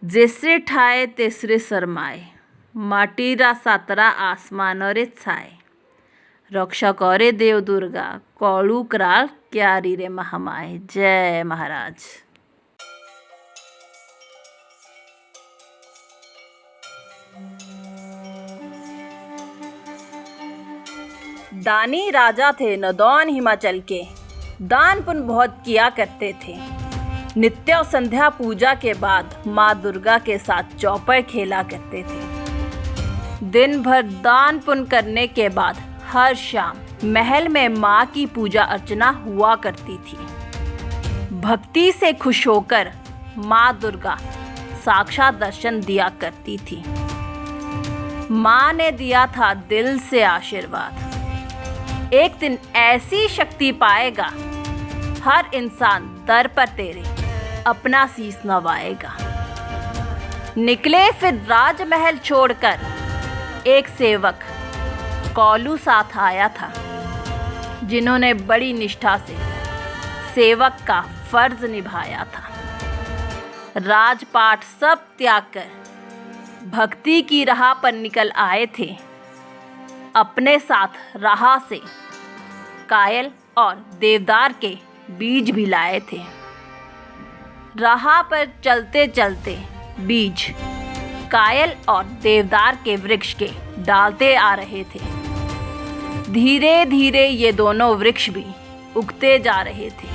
जैसे ठाए तेसरे शरमाए, माटीरा सातरा आसमानरे छाए। रक्षा करे देव दुर्गा, कौड़ू कराल क्यारी रे महामाए। जय महाराज। दानी राजा थे नदौन हिमाचल के, दान पुण्य बहुत किया करते थे। नित्य संध्या पूजा के बाद माँ दुर्गा के साथ चौपड़ खेला करते थे। दिन भर दान पुण्य करने के बाद हर शाम महल में माँ की पूजा अर्चना हुआ करती थी। भक्ति से खुश होकर माँ दुर्गा साक्षात दर्शन दिया करती थी। माँ ने दिया था दिल से आशीर्वाद, एक दिन ऐसी शक्ति पाएगा हर इंसान दर पर तेरे अपना शीश नवाएगा। निकले फिर राजमहल छोड़कर, एक सेवक कौलू साथ आया था, जिन्होंने बड़ी निष्ठा से सेवक का फर्ज निभाया था। राजपाट सब त्याग कर भक्ति की राह पर निकल आए थे। अपने साथ राह से कायल और देवदार के बीज भी लाए थे। राह पर चलते चलते बीज कायल और देवदार के वृक्ष के डालते आ रहे थे। धीरे धीरे ये दोनों वृक्ष भी उगते जा रहे थे।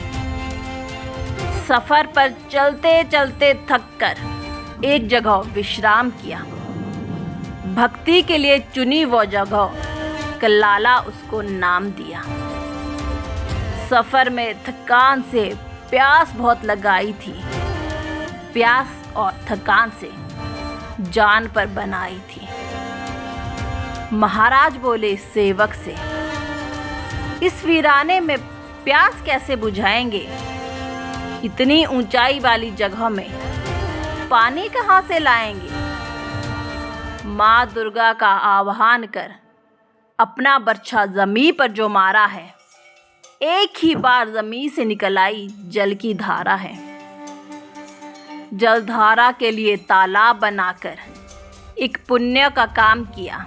सफर पर चलते चलते थक कर एक जगह विश्राम किया। भक्ति के लिए चुनी वो जगह कल्लाला उसको नाम दिया। सफर में थकान से प्यास बहुत लगाई थी। प्यास और थकान से जान पर बनाई थी। महाराज बोले सेवक से, इस वीराने में प्यास कैसे बुझाएंगे? इतनी ऊंचाई वाली जगह में पानी कहाँ से लाएंगे? माँ दुर्गा का आह्वान कर अपना बर्छा जमीन पर जो मारा है, एक ही बार जमीन से निकल आई जल की धारा है। जलधारा के लिए तालाब बनाकर एक पुण्य का काम किया।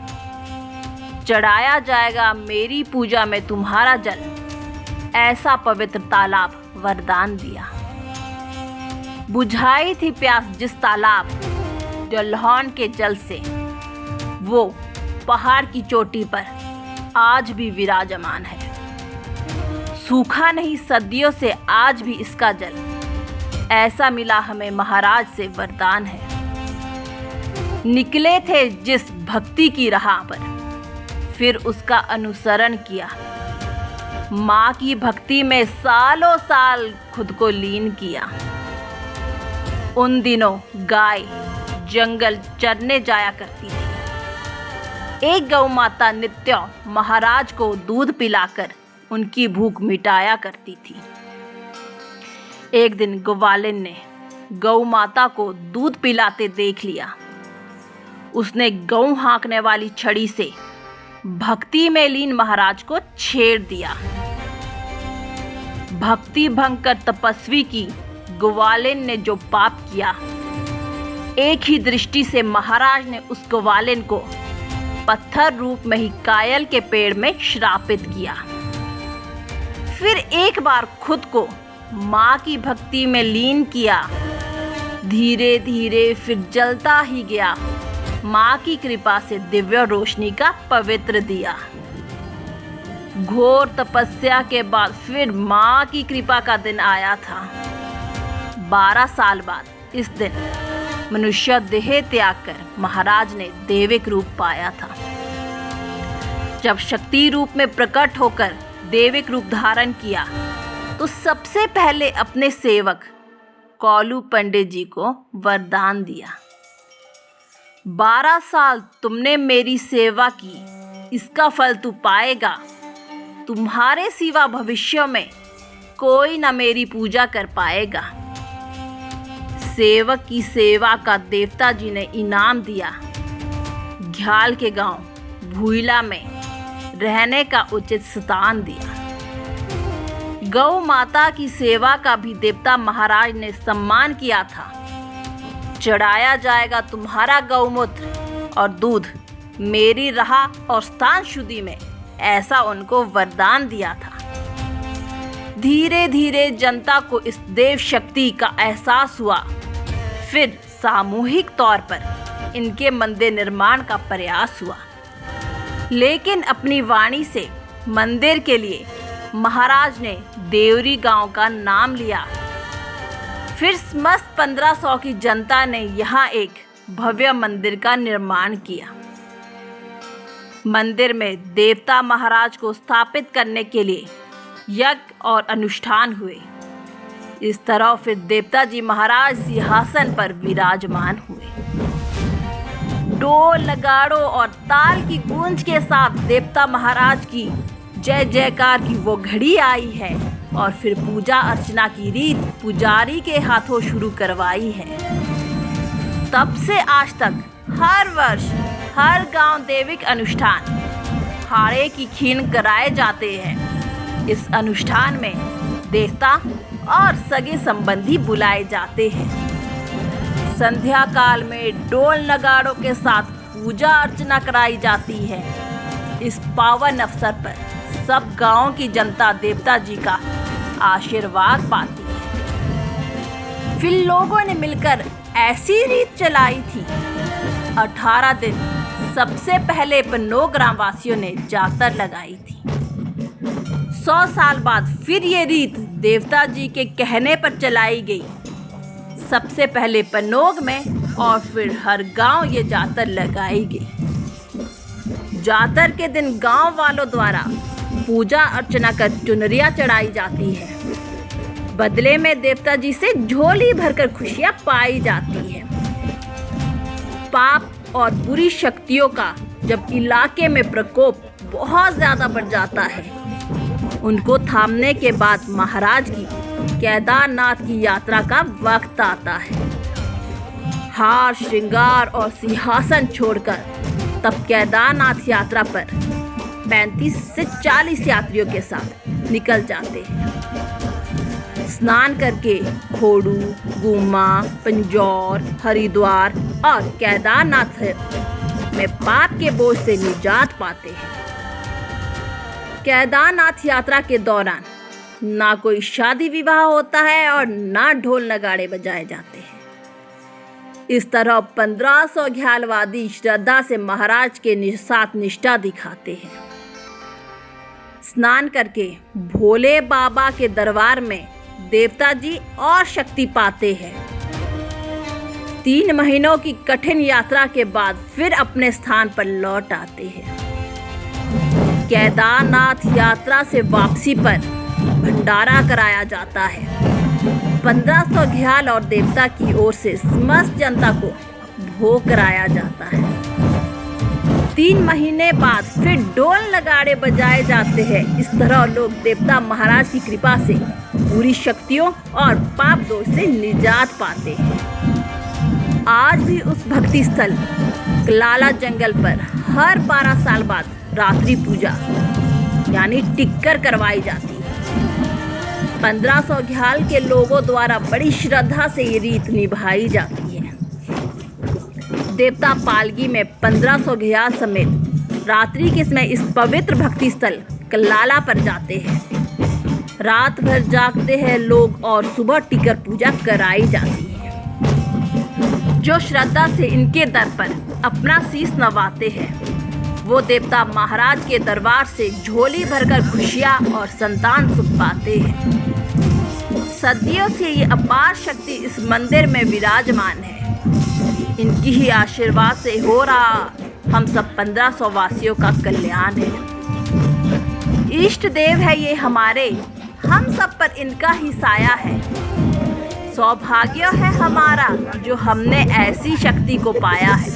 चढ़ाया जाएगा मेरी पूजा में तुम्हारा जल, ऐसा पवित्र तालाब वरदान दिया। बुझाई थी प्यास जिस तालाब जलहौन के जल से, वो पहाड़ की चोटी पर आज भी विराजमान है। सूखा नहीं सदियों से आज भी इसका जल, ऐसा मिला हमें महाराज से वरदान है। निकले थे जिस भक्ति की राह पर, फिर उसका अनुसरण किया। माँ की भक्ति में सालों साल खुद को लीन किया। उन दिनों गाय जंगल चरने जाया करती थी। एक गौ माता नित्य महाराज को दूध पिलाकर उनकी भूख मिटाया करती थी। एक दिन ग्वालिन ने गौ माता को दूध पिलाते देख लिया। उसने गौ हाँकने वाली छड़ी से भक्ति में लीन महाराज को छेड़ दिया। भक्ति भंग कर तपस्वी की ग्वालिन ने जो पाप किया, एक ही दृष्टि से महाराज ने उस ग्वालिन को पत्थर रूप में ही कायल के पेड़ में श्रापित किया। फिर एक बार खुद को माँ की भक्ति में लीन किया। धीरे धीरे फिर जलता ही गया। माँ की कृपा से दिव्य रोशनी का पवित्र दिया। घोर तपस्या के बाद फिर माँ की कृपा का दिन आया था। 12 साल बाद इस दिन मनुष्य देह त्याग कर महाराज ने दैविक रूप पाया था। जब शक्ति रूप में प्रकट होकर दैविक रूप धारण किया, तो सबसे पहले अपने सेवक कौलू पंडित जी को वरदान दिया। 12 साल तुमने मेरी सेवा की, इसका फल तू पाएगा। तुम्हारे सिवा भविष्य में कोई न मेरी पूजा कर पाएगा। सेवक की सेवा का देवता जी ने इनाम दिया। घ्याल के गांव भूइला में रहने का उचित स्थान दिया। गौ माता की सेवा का भी देवता महाराज ने सम्मान किया था। चढ़ाया जाएगा तुम्हारा गौमूत्र और दूध मेरी राह और स्थान शुद्धि में, ऐसा उनको वरदान दिया था। धीरे धीरे जनता को इस देव शक्ति का एहसास हुआ। फिर सामूहिक तौर पर इनके मंदिर निर्माण का प्रयास हुआ, लेकिन अपनी वाणी से मंदिर के लिए महाराज ने देवरी गांव का नाम लिया। फिर मस्त 1500 की जनता ने यहाँ एक भव्य मंदिर का निर्माण किया। मंदिर में देवता महाराज को स्थापित करने के लिए यज्ञ और अनुष्ठान हुए। इस तरह फिर देवता जी महाराज सिंहासन पर विराजमान हुए। ढोल नगाड़ों और ताल की गूंज के साथ देवता महाराज की जय जयकार की वो घड़ी आई है और फिर पूजा अर्चना की रीत पुजारी के हाथों शुरू करवाई है। तब से आज तक हर वर्ष हर गांव दैविक अनुष्ठान हाड़े की खीन कराए जाते हैं। इस अनुष्ठान में देवता और सगे संबंधी बुलाए जाते हैं। संध्या काल में ढोल नगाड़ों के साथ पूजा अर्चना कराई जाती है। इस पावन अवसर पर सब गांव की जनता देवता जी का आशीर्वाद पाती है। फिर लोगों ने मिलकर ऐसी रीत चलाई थी। 18 दिन सबसे पहले पन्नो ग्रामवासियों ने जातर लगाई थी। 100 साल बाद फिर ये रीत देवता जी के कहने पर चलाई गई। सबसे पहले पन्नोग में और फिर हर गांव ये जातर लगाई गई। जातर के दिन गांव वालों द्वारा पूजा अर्चना कर चुनरिया चढ़ाई जाती है। बदले में देवता जी से झोली भरकर खुशियां पाई जाती है। पाप और बुरी शक्तियों का जब इलाके में प्रकोप बहुत ज्यादा बढ़ जाता है, उनको थामने के बाद महाराज की केदारनाथ की यात्रा का वक्त आता है। हार श्रृंगार और सिंहासन छोड़कर तब केदारनाथ यात्रा पर 35 से 40 यात्रियों के साथ निकल जाते हैं। स्नान करके खोड़ू, गुमा, पंजौर, हरिद्वार और केदारनाथ में पाप के बोझ से निजात पाते हैं। केदारनाथ यात्रा के दौरान ना कोई शादी विवाह होता है और ना ढोल नगाड़े बजाए जाते हैं। इस तरह 1500 ख्यालवादी श्रद्धा से महाराज के साथ निष्ठा दिखाते हैं। स्नान करके भोले बाबा के दरबार में देवता जी और शक्ति पाते हैं। 3 महीनों की कठिन यात्रा के बाद फिर अपने स्थान पर लौट आते हैं। केदारनाथ यात्रा से वापसी पर भंडारा कराया जाता है। 1500 घ्याल और देवता की ओर से समस्त जनता को भोग कराया जाता है। 3 महीने बाद फिर ढोल नगाड़े बजाए जाते हैं। इस तरह लोग देवता महाराज की कृपा से बुरी शक्तियों और पाप दोष से निजात पाते हैं। आज भी उस भक्ति स्थल कलाला जंगल पर हर 12 साल बाद रात्रि पूजा यानी टिक्कर करवाई जाती है। 1500 घ्याल के लोगों द्वारा बड़ी श्रद्धा से ये रीत निभाई जाती है। देवता पालगी में 1500 घ्याल समेत रात्रि के समय इस पवित्र भक्ति स्थल कलाला पर जाते हैं। रात भर जागते हैं लोग और सुबह टिक्कर पूजा कराई जाती है। जो श्रद्धा से इनके दर पर अपना शीश नवाते हैं, वो देवता महाराज के दरबार से झोली भरकर खुशियाँ और संतान सुख पाते हैं। सदियों से ये अपार शक्ति इस मंदिर में विराजमान है। इनकी ही आशीर्वाद से हो रहा हम सब 1500 वासियों का कल्याण है। इष्ट देव है ये हमारे, हम सब पर इनका ही साया है। सौभाग्य है हमारा जो हमने ऐसी शक्ति को पाया है।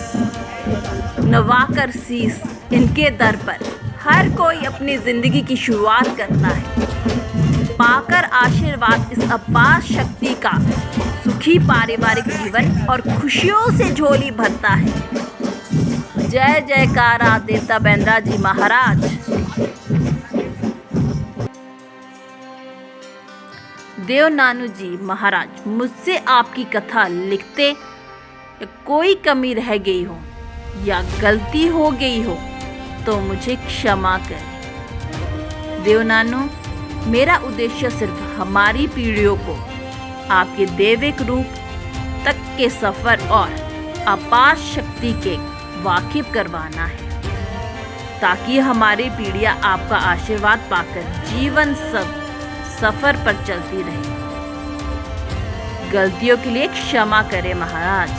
नवाकर शीश इनके दर पर हर कोई अपनी जिंदगी की शुरुआत करता है। पाकर आशीर्वाद इस अपार शक्ति का सुखी पारिवारिक जीवन और खुशियों से झोली भरता है। जय जयकारा देवता बेंद्रा जी महाराज। देव नानू जी महाराज मुझसे आपकी कथा लिखते या कोई कमी रह गई हो या गलती हो गई हो तो मुझे क्षमा करें। देवनानो, मेरा उद्देश्य सिर्फ हमारी पीढ़ियों को आपके दैविक रूप तक के सफर और अपार शक्ति के वाकिफ करवाना है, ताकि हमारी पीढ़ियां आपका आशीर्वाद पाकर जीवन सफर पर चलती रहे। गलतियों के लिए क्षमा करें महाराज।